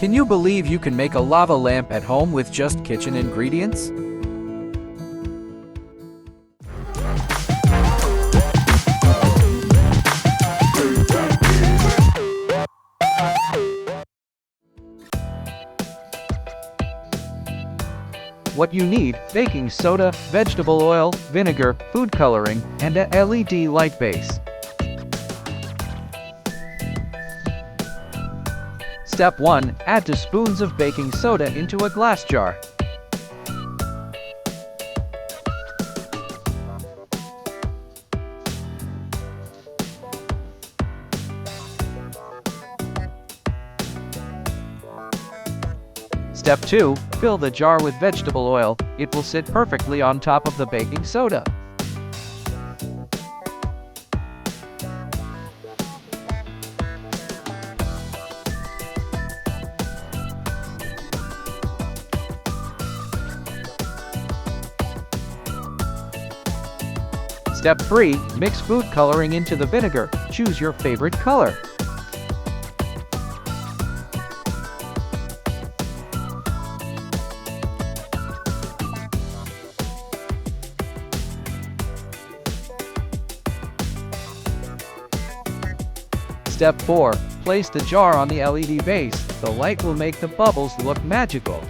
Can you believe you can make a lava lamp at home with just kitchen ingredients? What you need: baking soda, vegetable oil, vinegar, food coloring, and a LED light base. Step 1. Add 2 spoons of baking soda into a glass jar. Step 2. Fill the jar with vegetable oil. It will sit perfectly on top of the baking soda. Step 3. Mix food coloring into the vinegar. Choose your favorite color. Step 4. Place the jar on the LED base. The light will make the bubbles look magical.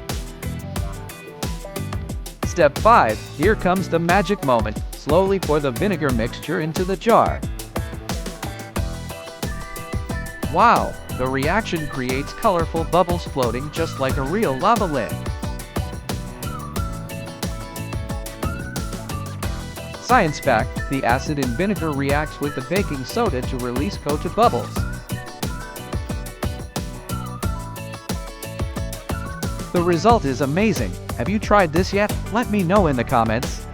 Step 5. Here comes the magic moment. Slowly pour the vinegar mixture into the jar. Wow! The reaction creates colorful bubbles floating just like a real lava lamp. Science fact: the acid in vinegar reacts with the baking soda to release coated bubbles. The result is amazing. Have you tried this yet? Let me know in the comments.